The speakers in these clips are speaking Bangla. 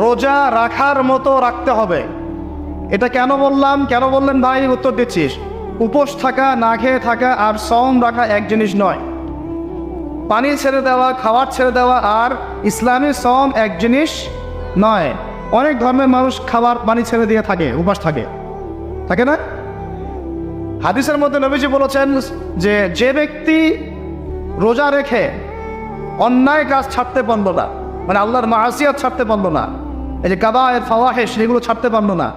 রোজা রাখার মতো রাখতে হবে। এটা কেন বললাম, কেন বললেন ভাই? উত্তর দিচ্ছিস। উপোস থাকা, না খেয়ে থাকা আর সওম রাখা এক জিনিস নয়। পানি ছেড়ে দেওয়া, খাবার ছেড়ে দেওয়া আর ইসলামী সওম এক জিনিস নয়। অনেক ধর্মের মানুষ খাবার পানি ছেড়ে দিয়ে থাকে, উপাস থাকে, থাকে না? হাদিসের মধ্যে নবীজি বলেছেন যে যে ব্যক্তি রোজা রেখে অন্যায় কাজ ছাড়তে পারল না, মানে আল্লাহর মাসিয়াত ছাড়তে পারল না, এই যে কাবায়ের ফাওয়াহিশ এগুলো ছাড়তে পারল না,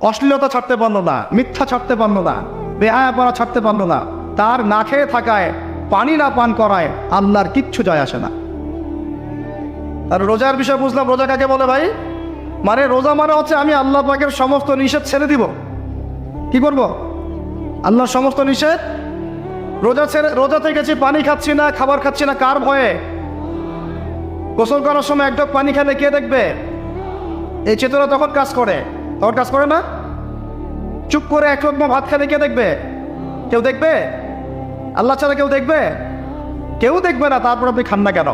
অশ্লীলতা ছাড়তে পারল না, মিথ্যা ছাড়তে পারল না, বেহায়াপনা ছাড়তে পারল না, তার না খেয়ে থাকায়, পানি না পান করায় আল্লাহর কিচ্ছু যায় আসে না। আর রোজার বিষয় বুঝলাম। রোজা কাকে বলে ভাই? মানে রোজা মানে হচ্ছে আমি আল্লাহ পাকের সমস্ত নিষেধ ছেড়ে দিব। কি করব? আল্লাহর সমস্ত নিষেধ। রোজা থেকেছি, পানি খাচ্ছি না, খাবার খাচ্ছি না, কার ভয়ে? গোসল করার সময় এক ঢোক পানি খেলে কে দেখবে? এই চেতনা তখন কাজ করে, তখন কাজ করে না? চুপ করে এক লোকমা ভাত খেলে কে দেখবে? কেউ দেখবে? আল্লাহ ছাড়া কেউ দেখবে? কেউ দেখবে না। তারপর আপনি খান না কেন?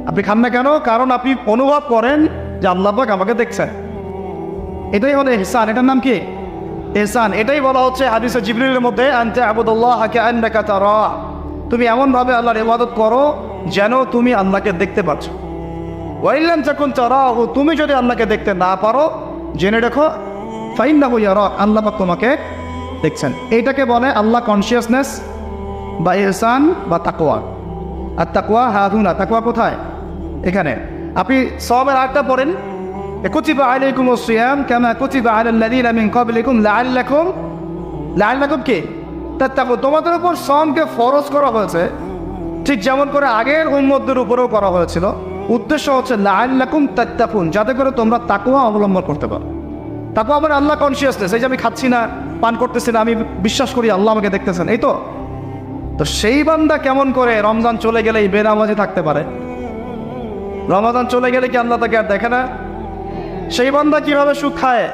আপনি খান না কেন? কারণ আপনি অনুভব করেন যে আল্লাহ পাক আমাকে দেখছেন। এটাই হলো ইহসান। এটার নাম কি? ইহসান। এটাই বলা হচ্ছে হাদিসে জিবরিলের মধ্যে, আনতা আবুদুল্লাহ কাআন্নাকা তারা। তুমি এমনভাবে আল্লাহর ইবাদত করো যেন তুমি আল্লাহকে দেখতে পাচ্ছ। ওয়া ইল্লাম তাকুন তারাহু, তুমি যদি আল্লাহকে দেখতে না পারো জেনে রাখো ফাইন্নাহু ইয়ারাক, আল্লাহ পাক তোমাকে দেখছেন। এইটাকে বলে আল্লাহ কনসিয়াসনেস বা ইহসান বা তাকওয়া। আর তাকওয়া হাহুনা, তাকওয়া কোথায়? এখানে। আপনি সওমের আয়াতটা পড়েন, কুতিবা আলাইকুমুস সিয়াম কামা কুতিবা আলাল লাযিনা মিন ক্বাবলিকুম লাআল্লাকুম কি তাত্তাকুন। তোমাদের উপর সওমকে ফরজ করা হয়েছে ঠিক যেমন করে আগের উম্মতদের উপরেও করা হয়েছিল। উদ্দেশ্য হচ্ছে লাআল্লাকুম তাত্তাকুন, যাতে করে তোমরা তাকওয়া অবলম্বন করতে পারো। তাকওয়া মানে আল্লাহ কনসিয়াসনেস। এই যে আমি খাচ্ছি না, পান করতেছি না, আমি বিশ্বাস করি আল্লাহ আমাকে দেখতেছেন, এই তো। তো সেই বান্দা কেমন করে রমজান চলে গেলেই বেনামাজি থাকতে পারে? রমাদান চলে গেলে কি আল্লাহ তাকে আর দেখে না? সেই বান্দা কিভাবে সুখ খায়,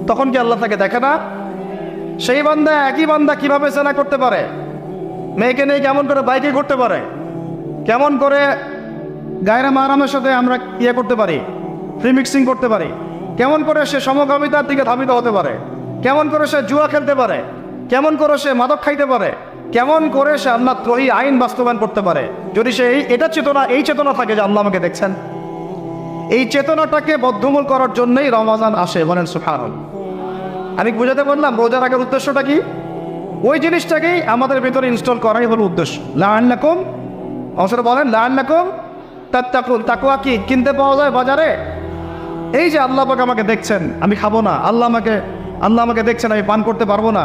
তখন কি আল্লাহ তাকে দেখে না? সেই বান্দা, একই বান্দা কিভাবে জেনা করতে পারে? মেয়েকে নিয়ে কেমন করে বাইকে করতে পারে? কেমন করে গায়রা মাহরামের সাথে আমরা করতে পারি, ফ্রি মিক্সিং করতে পারি? কেমন করে সে সমকামিতার দিকে ধাবিত হতে পারে? কেমন করে সে জুয়া খেলতে পারে? কেমন করে সে মাদক খাইতে পারে? কেমন করে সে আল্লাহ দ্রোহী আইন বাস্তবায়ন করতে পারে? যদি সে এই চেতনা থাকে যে আল্লাহ আমাকে দেখছেন। এই চেতনাটাকে বদ্ধমূল করার জন্যই রমজান আসে। বলেন সুবহানাল্লাহ। আমি বুঝাতে পারলাম রোজা রাখার উদ্দেশ্যটা কি? ওই জিনিসটাকেই আমাদের ভিতরে ইনস্টল করাই হলো উদ্দেশ্য। লাআল্লাকুম, অবশ্যই বলেন লাআল্লাকুম তাত্তাকুন। তাকওয়া কি কিনতে পাওয়া যায় বাজারে? এই যে আল্লাহ পাক আমাকে দেখছেন, আমি খাবো না, আল্লাহ আমাকে দেখছেন, আমি পান করতে পারবো না,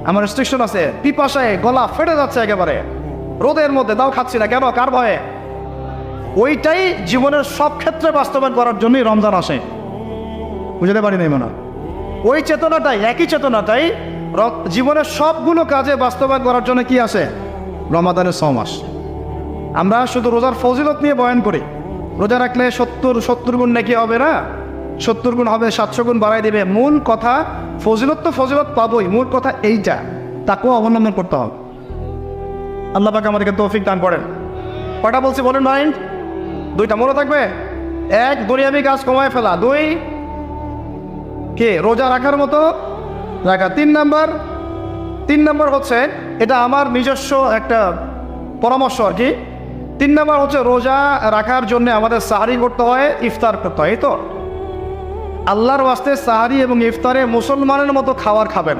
আমার রেস্ট্রিকশন আছে, পিপাসায় গলা ফেটে যাচ্ছে একেবারে, রোদের মধ্যে তাও খাচ্ছি না কেন? কার ভয়ে? ওইটাই জীবনের সব ক্ষেত্রে বাস্তবায়ন করার জন্যই রমজান আসে। বুঝতে পারি নাই মনে? ওই চেতনাটাই, একই চেতনাটাই জীবনের সবগুলো কাজে বাস্তবায়ন করার জন্য কি আসে? রমাদানের 6 মাস। আমরা শুধু রোজার ফজিলত নিয়ে বয়ান করি। রোজা রাখলে 70 গুণ নাকি হবে না, 70 গুণ হবে, 700 গুণ বাড়াই দেবে। মূল কথা ফজিলত তো ফজিলত পাবোই, মূল কথা এইটা তাকেও অবলম্বন করতে হবে। আল্লাহ পাক আমাদেরকে তৌফিক দান করেন। কয়টা বলছি বলেন ভাই? 2টা মনে থাকবে। 1, দুনিয়াবি কাজ কমায় ফেলা। 2, কে রোজা রাখার মতো রাখা। 3 নাম্বার হচ্ছে, এটা আমার নিজস্ব একটা পরামর্শ আর কি। 3 নাম্বার হচ্ছে রোজা রাখার জন্য আমাদের সাহারি করতে হয়, ইফতার করতে হয়। এই তো আল্লাহর ওয়াস্তে সাহারি এবং ইফতারে মুসলমানের মতো খাবার খাবেন,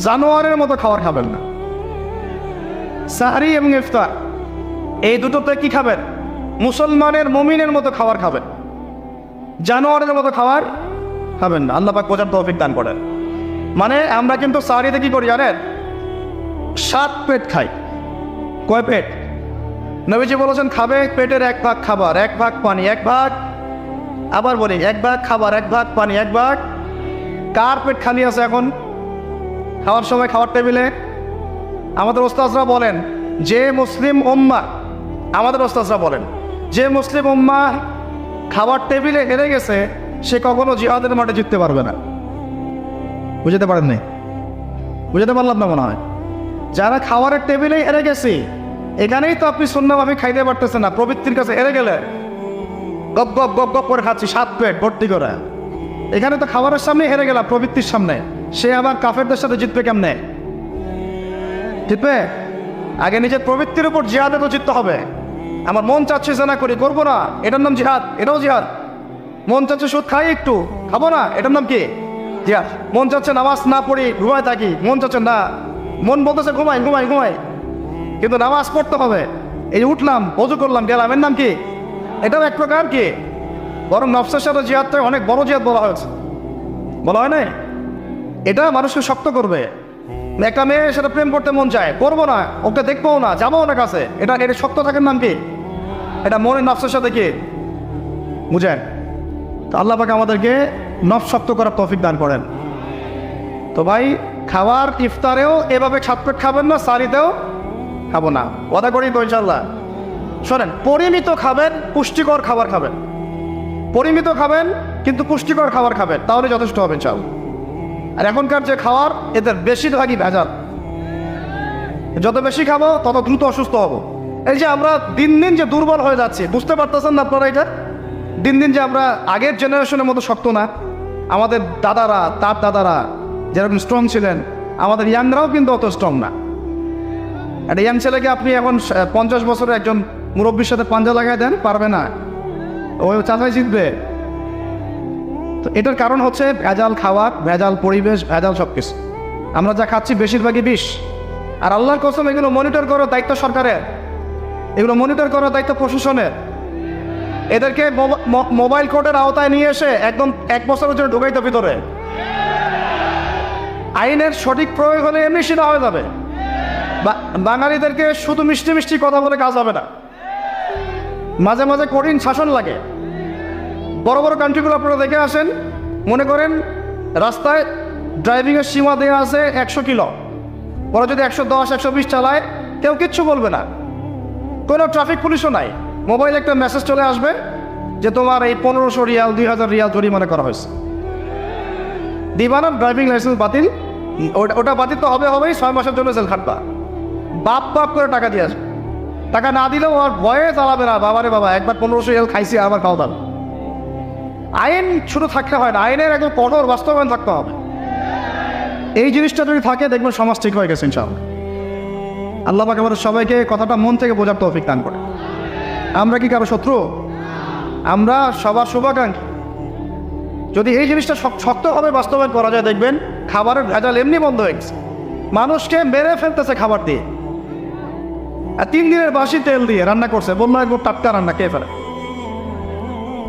জানোয়ারের মতো খাবার খাবেন না। সাহারি এবং ইফতার এই দুটোতে কি খাবেন? মুসলমানের, মুমিনের মতো খাবার খাবেন, জানোয়ারের মতো খাবার খাবেন না। আল্লাহ পাক বোঝার তৌফিক দান করেন। মানে আমরা কিন্তু সাহারিতে কি করি জানেন? 7 পেট খাই। কয় পেট? নবীজি বলেছেন খাবে পেটের 1 ভাগ খাবার, 1 ভাগ পানি, 1 ভাগ, আবার বলি 1 ভাগ খাবার, 1 ভাগ পানি, 1 ভাগ। কার পেট খালি আছে এখন খাওয়ার সময়? খাওয়ার টেবিলে আমাদের ওস্তাদরা বলেন যে মুসলিম উম্মাহ, আমাদের ওস্তাদরা বলেন যে মুসলিম উম্মাহ খাবার টেবিলে হেরে গেছে, সে কখনো জিহাদের মাঠে জিততে পারবে না। বুঝতে পারেন নাই? বুঝতে পারলাম না মনে হয়। যারা খাওয়ারের টেবিলেই হেরে গেছি, এখানেই তো আপনি সুন্নাহভাবে খাইতে পারতেছেন না। প্রবৃত্তির কাছে হেরে গেলে গপ গপ গপ গপ করে খাচ্ছি 7 পেট ভর্তি করে। এখানে তো খাবারের সামনে হেরে গেলাম, প্রবৃত্তির সামনে। সে আবার কাফেরদের সাথে জিতবে কেমনে? জিতবে আগে নিজের প্রবৃত্তির উপর জিহাদে তো জিততে হবে। আমার মন চাচ্ছে জেনা করি, করবো না, এটার নাম জিহাদ, এটাও জিহাদ। মন চাচ্ছে সুদ খাই একটু, খাবো না, এটার নাম কি? জিহাদ। মন চাচ্ছে নামাজ না পড়ি, ঘুমায় থাকি, মন চাচ্ছে না, মন বলতেছে ঘুমাই ঘুমাই ঘুমাই, কিন্তু নামাজ পড়তে হবে। এই উঠলাম, অজু করলাম, গেলাম, এর নাম কি? এটাও এক প্রকার কি? বরং নফসের সাথে জিহাদটা অনেক বড় জিহাদ বলা হয়েছে, বলা হয় না? এটা মানুষকে শক্ত করবে। একটা মেয়ে সেটা প্রেম করতে মন চায়, করবো না, ওকে দেখবোও না, যাবো না কাছে, এটা শক্ত থাকার নাম কি? এটা মনের নফসের সাথে কি বুঝেন? তো আল্লাহ পাক আমাদেরকে নফস শক্ত করার তৌফিক দান করেন। তো ভাই, খাবার ইফতারেও এভাবে 7 পেট খাবেন না, সারিতেও খাবো না, ওয়াদা করি তো ইনশাল্লাহ। শোনেন, পরিমিত খাবেন, পুষ্টিকর খাবার খাবেন। পরিমিত খাবেন কিন্তু পুষ্টিকর খাবার খাবেন, তাহলে যথেষ্ট হবেন চাল। আর এখনকার যে খাবার, এদের বেশিরভাগই ভেজাল। যত বেশি খাবো তত দ্রুত অসুস্থ হব। এই যে আমরা দিন দিন যে দুর্বল হয়ে যাচ্ছি, বুঝতে পারতেছেন না আপনারা? এটা দিন দিন যে আমরা আগের জেনারেশনের মতো শক্ত না। আমাদের দাদারা, তার দাদারা যেরকম স্ট্রং ছিলেন, আমাদের ইয়াংরাও কিন্তু অত স্ট্রং না। একটা ইয়াং ছেলেকে আপনি এখন 50 বছরের একজন মুরব্বীর সাথে পাঞ্জা লাগাই দেন, পারবে না, ওই চাচাই জিতবে। তো এটার কারণ হচ্ছে ভেজাল খাবার, ভেজাল পরিবেশ, ভেজাল সব কিছু। আমরা যা খাচ্ছি বেশিরভাগই বিষ। আর আল্লাহর কসম, এগুলো মনিটর করার দায়িত্ব সরকারের, এগুলো মনিটর করার দায়িত্ব প্রশাসনের। এদেরকে মোবাইল কোর্টের আওতায় নিয়ে এসে একদম 1 বছরের জন্য ঢুকাইতে ভিতরে। আইনের সঠিক প্রয়োগ হলে এমনি সেটা হয়ে যাবে। বাঙালিদেরকে শুধু মিষ্টি মিষ্টি কথা বলে কাজ হবে না, মাঝে মাঝে কঠিন শাসন লাগে। বড় বড় কান্ট্রিগুলো আপনারা দেখে আসেন, মনে করেন রাস্তায় ড্রাইভিংয়ের সীমা দেওয়া আছে 100 কিলো, ওরা যদি 110, 120 চালায় কেউ কিচ্ছু বলবে না, কোনো ট্রাফিক পুলিশও নাই। মোবাইলে একটা মেসেজ চলে আসবে যে তোমার এই 1500 রিয়াল, 2000 রিয়াল জরিমানা করা হয়েছে। দিবানা ড্রাইভিং লাইসেন্স বাতিল, ওটা বাতিল তো হবেই, 6 মাসের জন্য জেল খাটবা। বাপ করে টাকা দিয়ে আসবে, টাকা না দিলেও আর ভয়ে চালাবে না। বাবারে বাবা, একবার 1500 রিয়াল খাইছি, আবার খাওয়া দাও। আইন শুধু থাকতে হয় না, আইনের একদম কঠোর বাস্তবায়ন থাকতে হবে। এই জিনিসটা যদি থাকে, দেখবেন সমাজ ঠিক হয়ে গেছে ইনশাআল্লাহ। আল্লাহ পাক আমাদের সবাইকে কথাটা মন থেকে বোঝার তৌফিক দান করে। আমরা কি কারো শত্রু? আমরা সবার শুভাকাঙ্ক্ষী। যদি এই জিনিসটা শক্তভাবে বাস্তবায়ন করা যায়, দেখবেন খাবারের ভেজাল এমনি বন্ধ হয়ে গেছে। মানুষকে মেরে ফেলতেছে খাবার দিয়ে, আর 3 দিনের বাসি তেল দিয়ে রান্না করছে, বললো একদম টাটকা রান্না, খেয়ে ফেলে।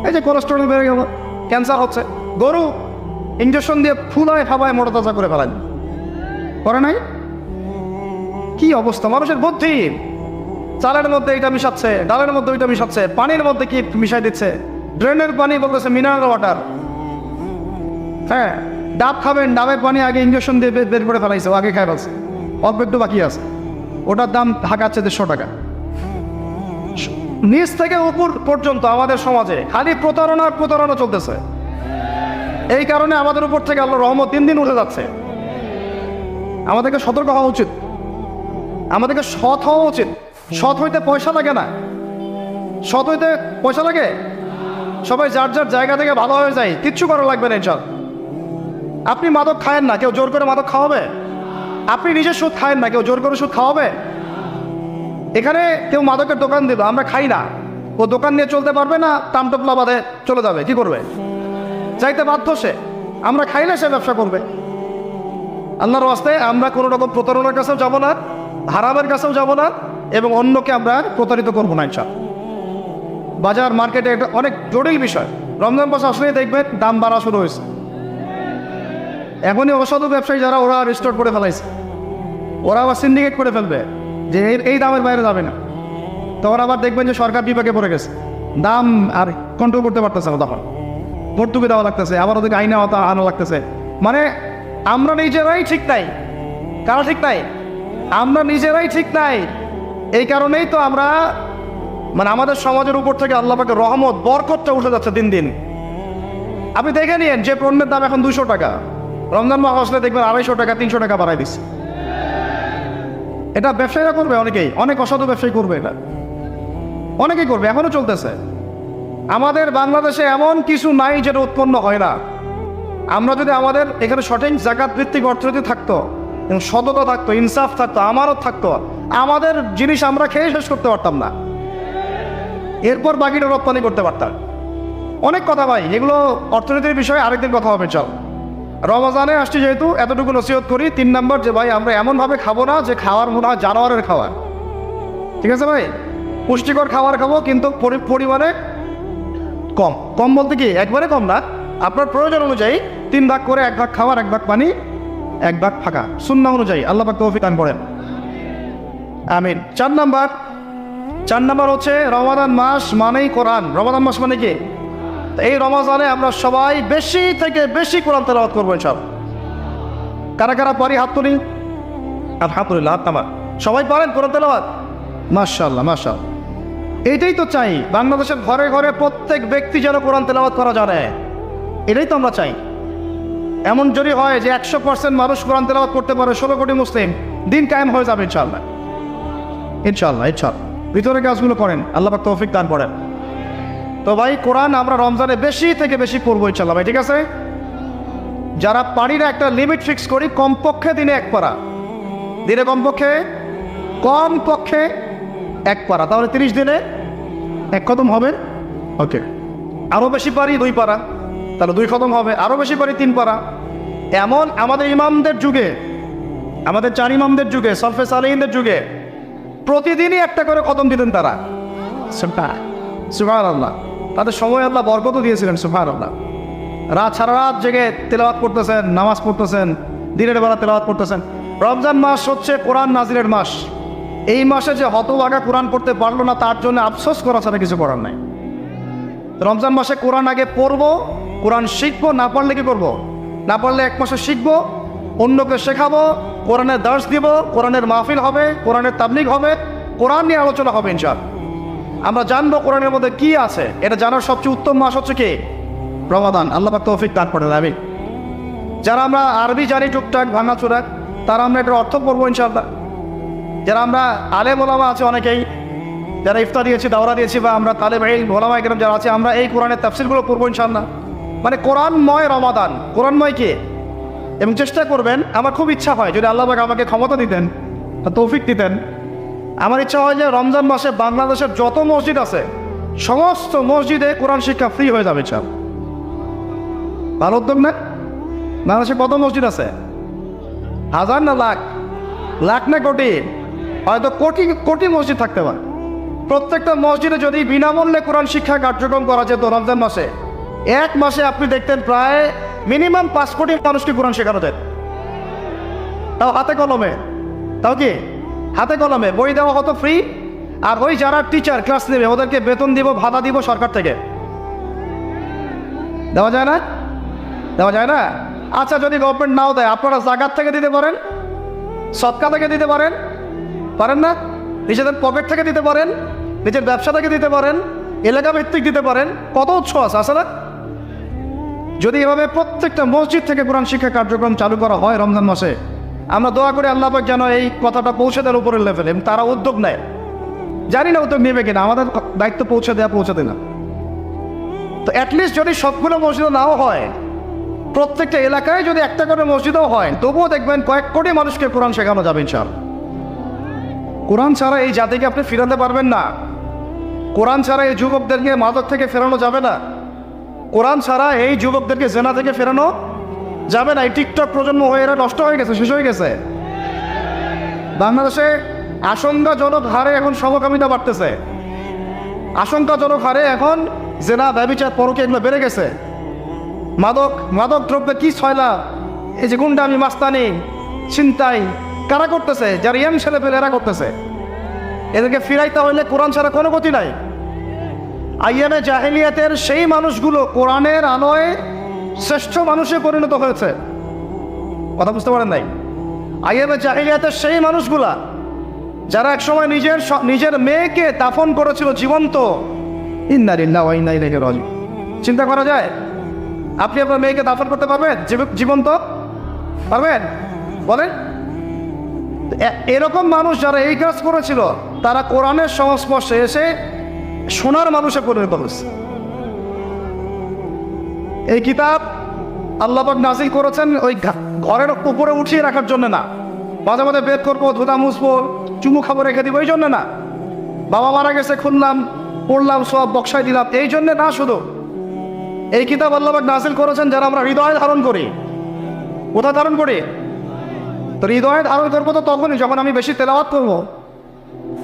এই যে কোলেস্ট্রল বেড়ে গেল, ক্যান্সার হচ্ছে। গরু ইঞ্জেকশন দিয়ে ফুলায় খাবায় মোটা তাজা করে ফেলায়, করে নাই? কি অবস্থা মানুষের বুদ্ধি! চালের মধ্যে এটা মিশাচ্ছে, ডালের মধ্যে ওইটা মিশাচ্ছে, পানির মধ্যে কি মিশাই দিচ্ছে, ড্রেনের পানি বলতেছে মিনারেল ওয়াটার। হ্যাঁ, ডাব খাবেন, ডাবের পানি আগে ইঞ্জেকশন দিয়ে বের করে ফেলাইছে, ও আগে খাই ফেলছে, অল্প একটু বাকি আছে, ওটার দাম হাঁকাচ্ছে 150 টাকা। নিচ থেকে উপর পর্যন্ত আমাদের সমাজে খালি প্রতারণা চলতেছে। এই কারণে আমাদের উপর থেকে আল্লাহর রহমত দিন দিন উঠে যাচ্ছে। আমাদেরকে সতর্ক হওয়া উচিত, আমাদেরকে সৎ হওয়া উচিত। সৎ হইতে পয়সা লাগে না, সৎ হইতে পয়সা লাগে? সবাই যার যার জায়গা থেকে ভালো হয়ে যায়, কিচ্ছু করা লাগবে না ইনশাআল্লাহ। আপনি মাদক খায়েন না, কেউ জোর করে মাদক খাওয়াবে? আপনি নিজে সুদ খায়েন না, কেউ জোর করে সুদ খাওয়াবে? এখানে কেউ মাদকের দোকান দিল, আমরা খাই না, ও দোকান নিয়ে চলতে পারবে না, টামটপলা বাঁধে চলে যাবে, কি করবে? চাইতে বাধ্য সে। আমরা খাইলে সে ব্যবসা করবে। আল্লাহর ওয়াস্তে আমরা কোনো রকম প্রতারণার কাছেও যাব না, হারামের কাছেও যাব না, এবং অন্যকে আমরা প্রতারিত করবো না ইনশাআল্লাহ। বাজার মার্কেটে এটা অনেক জটিল বিষয়। রমজান মাস আসলেই দেখবেন দাম বাড়া শুরু হয়েছে। এখনই অসাধু ব্যবসায়ী যারা, ওরা রিস্টোর করে ফেলাইছে, ওরা আবার সিন্ডিকেট করে ফেলবে যে এই দামের বাইরে যাবে না। তখন আবার দেখবেন যে সরকার বিপাকে পড়ে গেছে, দাম আর কন্ট্রোল করতে পারতেছে না, তখন ভর্তুকি দেওয়া লাগতেছে, আবার ওদেরকে আইনে আনা লাগতেছে। মানে আমরা নিজেরাই ঠিক নাই। কারা ঠিক নাই? আমরা নিজেরাই ঠিক নাই। এই কারণেই তো আমরা, মানে আমাদের সমাজের উপর থেকে আল্লাহ পাকের রহমত, বরকতটা উঠে যাচ্ছে দিন দিন। আপনি দেখে নিন, যে পণ্যের দাম এখন 200 টাকা, রমজান মাস আসলে দেখবেন 250 টাকা, 300 টাকা বাড়াই দিচ্ছে। এটা ব্যবসায়ীরা করবে, অনেকেই, অনেক অসাধু ব্যবসায়ী করবে, এটা অনেকেই করবে, এখনো চলতেছে। আমাদের বাংলাদেশে এমন কিছু নাই যেটা উৎপন্ন হয় না। আমরা যদি আমাদের এখানে সঠিক জাকাত ভিত্তিক অর্থনীতি থাকতো এবং সততা থাকতো, ইনসাফ থাকতো, আমানত থাকতো, আমাদের জিনিস আমরা খেয়ে শেষ করতে পারতাম না, এরপর বাকিটা রপ্তানি করতে পারতাম। অনেক কথা ভাই, এগুলো অর্থনীতির বিষয়ে আরেকদিন কথা হবে। চল, রমজানে আসছি যেহেতু এতটুকু নসিহত করি। 3 নম্বর, যে ভাই আমরা এমনভাবে খাবো না যে খাওয়ার মনে হয় জানোয়ারের খাওয়ার। ঠিক আছে ভাই, পুষ্টিকর খাবার খাবো, কিন্তু পরিমাণে কম। কম বলতে কি একবারে কম না, আপনার প্রয়োজন অনুযায়ী 3 ভাগ করে, 1 ভাগ খাওয়ার, 1 ভাগ পানি, 1 ভাগ ফাঁকা, সুন্নাহ অনুযায়ী। আল্লাহ পাক তৌফিক দান করেন, আমিন। 4 নম্বর হচ্ছে রমাদান মাস মানেই কোরআন। রমাদান মাস মানে কি? এই রমজানে আমরা সবাই বেশি থেকে বেশি কোরআন তেলাওয়াত করবো সব। কারা কারা পারি হাত তুলি। আলহামদুলিল্লাহ, হাত নামা। সবাই পারেন কোরআন তেলাওয়াত? মাশাআল্লাহ, মাশাআল্লাহ। এইটাই তো চাই, বাংলাদেশের ঘরে ঘরে প্রত্যেক ব্যক্তি যেন কোরআন তেলাওয়াত করা জানে, এটাই তো আমরা চাই। এমন যদি হয় যে 100% মানুষ কোরআন তেলাওয়াত করতে পারে, 16 কোটি মুসলিম, দিন কায়েম হয়ে যাবে ইনশাআল্লাহ। ইনশাআল্লাহ, ইনশাআল্লাহ। ভিতরে কাজগুলো করেন, আল্লাহ পাক তৌফিক দান করেন। তো ভাই, কোরআন আমরা রমজানে বেশি থেকে বেশি পড়বো ইনশাআল্লাহ ভাই, ঠিক আছে? যারা পারি না, একটা লিমিট ফিক্স করি, কমপক্ষে দিনে 1 পারা, দিনে কমপক্ষে 1 পারা, তাহলে 30 দিনে 1 খতম হবে। ওকে, আরও বেশি পারি 2 পারা, তাহলে 2 খতম হবে। আরও বেশি পারি 3 পারা। এমন আমাদের ইমামদের যুগে, আমাদের 4 ইমামদের যুগে, সলফে সালেহিনদের যুগে প্রতিদিনই 1টা করে খতম দিতেন তারা। সুবহানাল্লাহ, তাদের সময় আল্লাহ বরকত দিয়েছিলেন। সুবহানাল্লাহ, সারা রাত জেগে তেলাওয়াত করতেছেন, নামাজ পড়তেছেন, দিনের বেলা তেলাওয়াত করতেছেন। রমজান মাস হচ্ছে কোরআন নাজিলের মাস। এই মাসে যে হতভাগা কোরআন পড়তে পারলো না, তার জন্য আফসোস করা ছাড়া কিছু করার নাই। রমজান মাসে কোরআন আগে পড়বো, কোরআন শিখবো। না পারলে কি করবো? না পারলে 1 মাসে শিখবো, অন্যকে শেখাবো, কোরআনের দার্স দিব, কোরআনের মাহফিল হবে, কোরআনের তাবলীগ হবে, কোরআন নিয়ে আলোচনা হবে ইনশাআল্লাহ। আমরা জানবো কোরআনের মধ্যে কি আছে। এটা জানার সবচেয়ে উত্তম মাস হচ্ছে কি? রমাদান। আল্লাহ পাক তৌফিক দান করেন, আমিন। যারা আমরা আরবি জানি টুকটাক ভাঙাচোরা, তারা আমরা এটার অর্থ পড়বো ইনশাআল্লাহ। যারা আমরা আলেম ওলামা আছে অনেকেই, যারা ইফতার দিয়েছি, দাওরা দিয়েছি, বা আমরা তালেব ইলম ওলামা ইকরাম যারা আছে, আমরা এই কোরআনের তাফসীরগুলো পড়বো ইনশাআল্লাহ। মানে কোরআনময় রমাদান, কোরআনময় কি? এবং চেষ্টা করবেন, আমার খুব ইচ্ছা হয় যদি আল্লাহ পাক আমাকে ক্ষমতা দিতেন, তৌফিক দিতেন, আমার ইচ্ছা হয় যে রমজান মাসে বাংলাদেশের যত মসজিদ আছে সমস্ত মসজিদে কোরআন শিক্ষা ফ্রি হয়ে যাবে। চাল ভালো উদ্যোগ না? বাংলাদেশে কত মসজিদ আছে? হাজার না লাখ? লাখ না কোটি? হয়তো কোটি কোটি মসজিদ থাকতে পারে। প্রত্যেকটা মসজিদে যদি বিনামূল্যে কোরআন শিক্ষা কার্যক্রম করা যেত রমজান মাসে, 1 মাসে আপনি দেখতেন প্রায় মিনিমাম 5 কোটি মানুষকে কোরআন শেখানো যেত। তাও হাতে কলমে। তাও কি হাতে কলমে? বই দেওয়া হতো ফ্রি, আর ওই যারা টিচার ক্লাস নেবে ওদেরকে বেতন দিব, ভাতা দিব সরকার থেকে। দেওয়া যায় না? দেওয়া যায় না? আচ্ছা, যদি গভর্নমেন্ট নাও দেয়, আপনারা জাকাত থেকে দিতে পারেন, সদকা থেকে দিতে পারেন, পারেন না? নিজেদের পকেট থেকে দিতে পারেন, নিজের ব্যবসা থেকে দিতে পারেন, এলাকা ভিত্তিক দিতে পারেন। কত উৎস আছে, আসলে? যদি এভাবে প্রত্যেকটা মসজিদ থেকে কোরআন শিক্ষা কার্যক্রম চালু করা হয় রমজান মাসে, আমরা দোয়া করি আল্লাহ পাক যেন এই কথাটা পৌঁছে দেন উপরের লেভেলে, এবং তারা উদ্যোগ নেয়। জানি না উদ্যোগ নেবে কিনা, আমাদের দায়িত্ব পৌঁছে দেওয়া, না। তো অ্যাটলিস্ট যদি সবগুলো মসজিদ নাও হয়, প্রত্যেকটা এলাকায় যদি 1টা করে মসজিদও হয়, তবুও দেখবেন কয়েক কোটি মানুষকে কোরআন শেখানো যাবে ইনশাআল্লাহ। কোরআন ছাড়া এই জাতিকে আপনি ফিরাতে পারবেন না। কোরআন ছাড়া এই যুবকদেরকে মাদক থেকে ফেরানো যাবে না। কোরআন ছাড়া এই যুবকদেরকে জেনা থেকে ফেরানো যাবে না। এই টিকটক প্রজন্ম হয়ে এরা নষ্ট হয়ে গেছে, শেষ হয়ে গেছে। বাংলাদেশে আশঙ্কাজনক হারে এখন সমকামিতা বাড়তেছে। আশঙ্কাজনক হারে এখন জেনা, ব্যভিচার, পরকীয়া এগুলো বেড়ে গেছে। মাদক দ্রব্যে কি ছয়লা, এই যে গুন্ডামি, মাস্তানি, ছিনতাই কারা করতেছে? যারা ইয়াং ছেলে পেলে এরা করতেছে। এদেরকে ফিরাইতে হইলে কোরআন ছাড়া কোনো গতি নাই। আইয়ামে জাহেলিয়াতের সেই মানুষগুলো কোরআনের আলোয় শ্রেষ্ঠ মানুষে পরিণত হয়েছে। কথা বুঝতে পারেন নাই? আইয়ামে জাহেলিয়াতের সেই মানুষগুলা যারা একসময় নিজের মেয়েকে দাফন করেছিল জীবন্ত। ইন্না লিল্লাহি ওয়া ইন্না ইলাইহি রাজিউন। চিন্তা করা যায়? আপনি আপনার মেয়েকে দাফন করতে পারবেন জীবন্ত? পারবেন? বলেন। এরকম মানুষ যারা এই কাজ করেছিল, তারা কোরআনের সংস্পর্শে এসে সোনার মানুষে পরিণত হয়েছে। এই কিতাব আল্লাহ পাক নাজিল করেছেন ওই ঘরের উপরে উঠিয়ে রাখার জন্য না, মাঝে মাঝে বেদ করবো, ধুতা মুছবো, চুমু খাবো, রেখে দিব, এই জন্য না। বাবা মারা গেছে, খুললাম, পড়লাম, সব বক্সায় দিলাম, এই জন্যে না। শুধু এই কিতাব আল্লাহ পাক নাজিল করেছেন যারা আমরা হৃদয়ে ধারণ করি। কোথায় ধারণ করি? তো হৃদয়ে ধারণ করবো তো তখনই যখন আমি বেশি তেলাওয়াত করবো,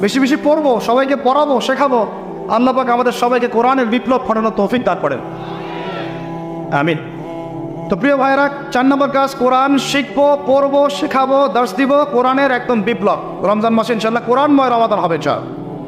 বেশি বেশি পড়বো, সবাইকে পড়াবো, শেখাবো। আল্লাহ পাক আমাদের সবাইকে কোরআনের বিপ্লব ঘটানোর তৌফিক দান করেন, আমিন। তো প্রিয় ভাইরা, 4 নম্বর কাজ, কোরআন শিখবো, পড়বো, শেখাবো, দার্স দিব, কোরআনের একদম বিপ্লব। রমজান মাসে ইনশাল্লাহ কোরআনময় রমাদান হবে।